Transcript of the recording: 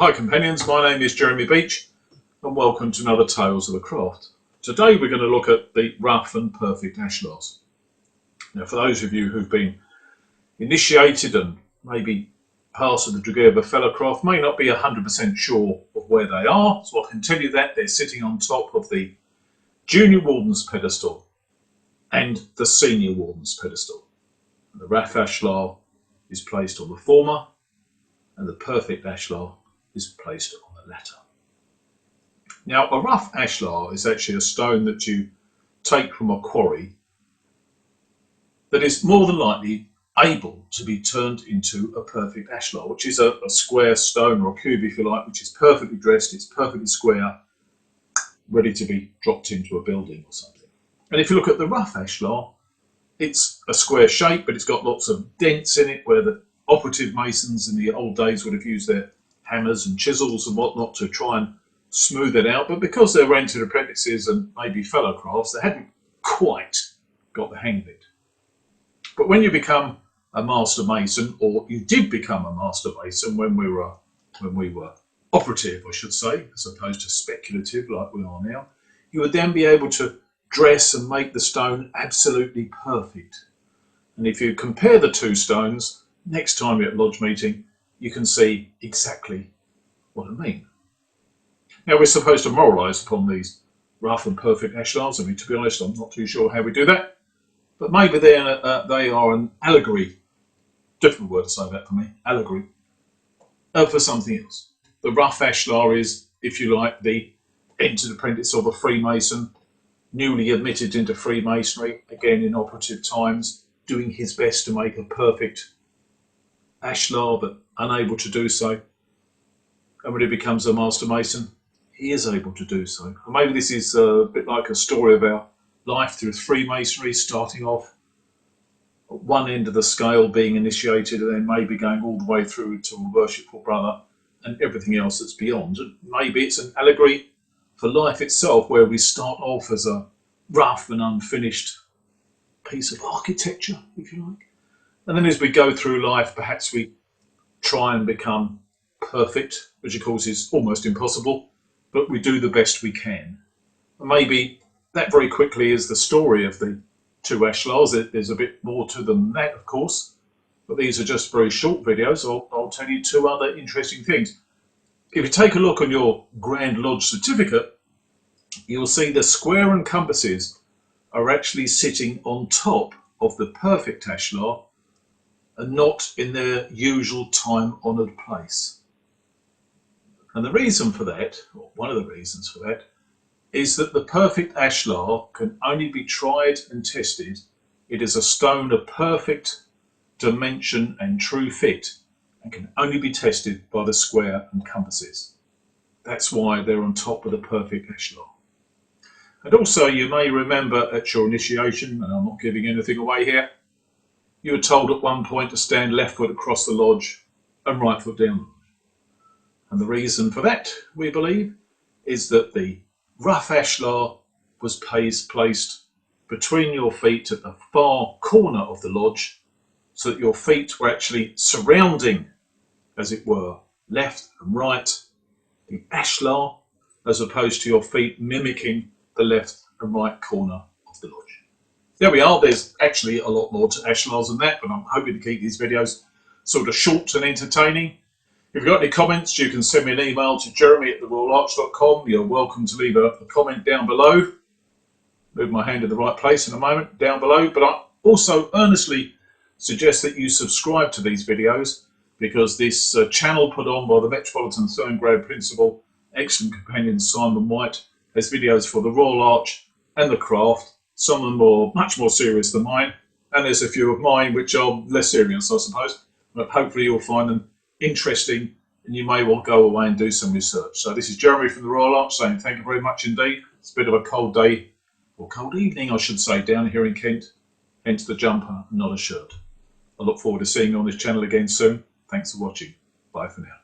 Hi companions, my name is Jeremy Beach and welcome to another Tales of the Craft. Today we're going to look at the rough and perfect ashlars. Now for those of you who've been initiated and maybe passed the degree of a fellow craft may not be 100% sure of where they are, so I can tell you that they're sitting on top of the Junior Warden's pedestal and the Senior Warden's pedestal. The rough ashlar is placed on the former and the perfect ashlar is placed on the latter. Now a rough ashlar is actually a stone that you take from a quarry that is more than likely able to be turned into a perfect ashlar, which is a square stone or a cube if you like, which is perfectly dressed, it's perfectly square, ready to be dropped into a building or something. And if you look at the rough ashlar, it's a square shape, but it's got lots of dents in it where the operative masons in the old days would have used their hammers and chisels and whatnot to try and smooth it out. But because they're rented apprentices and maybe fellow crafts, they hadn't quite got the hang of it. But when you become a master mason, or you did become a master mason when we were operative, I should say, as opposed to speculative like we are now, you would then be able to dress and make the stone absolutely perfect. And if you compare the two stones, next time you're at lodge meeting, you can see exactly what I mean. Now we're supposed to moralise upon these rough and perfect ashlars. I mean, to be honest, I'm not too sure how we do that, but maybe they are an allegory. Difficult word to say that for me. Allegory for something else. The rough ashlar is, if you like, the entered apprentice or the Freemason, newly admitted into Freemasonry, again in operative times, doing his best to make a perfect ashlar, but unable to do so. And when he becomes a master mason, he is able to do so. And maybe this is a bit like a story of our life through Freemasonry, starting off at one end of the scale being initiated and then maybe going all the way through to a worshipful brother and everything else that's beyond. And maybe it's an allegory for life itself, where we start off as a rough and unfinished piece of architecture, if you like. And then as we go through life, perhaps we try and become perfect, which of course is almost impossible, but we do the best we can. And maybe that very quickly is the story of the two ashlars. There's a bit more to them than that, of course, but these are just very short videos. I'll tell you two other interesting things. If you take a look on your Grand Lodge certificate, you'll see the square and compasses are actually sitting on top of the perfect ashlar and not in their usual time-honoured place. And the reason for that, or one of the reasons for that, is that the perfect ashlar can only be tried and tested. It is a stone of perfect dimension and true fit, and can only be tested by the square and compasses. That's why they're on top of the perfect ashlar. And also you may remember at your initiation, and I'm not giving anything away here, you were told at one point to stand left foot across the lodge and right foot down the lodge. And the reason for that, we believe, is that the rough ashlar was placed between your feet at the far corner of the lodge, so that your feet were actually surrounding, as it were, left and right, the ashlar, as opposed to your feet mimicking the left and right corner of the lodge. There we are. There's actually a lot more to ashlars than that, but I'm hoping to keep these videos sort of short and entertaining. If you've got any comments, you can send me an email to jeremy@theroyalarch.com. You're welcome to leave a comment down below. Move my hand in the right place in a moment, down below. But I also earnestly suggest that you subscribe to these videos, because this channel put on by the Metropolitan Third Grade Principal, excellent companion Simon White, has videos for the Royal Arch and the craft. Some of them are much more serious than mine, and there's a few of mine which are less serious, I suppose. But hopefully you'll find them interesting, and you may well go away and do some research. So this is Jeremy from the Royal Arch saying thank you very much indeed. It's a bit of a cold day, or cold evening I should say, down here in Kent, hence the jumper, not a shirt. I look forward to seeing you on this channel again soon. Thanks for watching. Bye for now.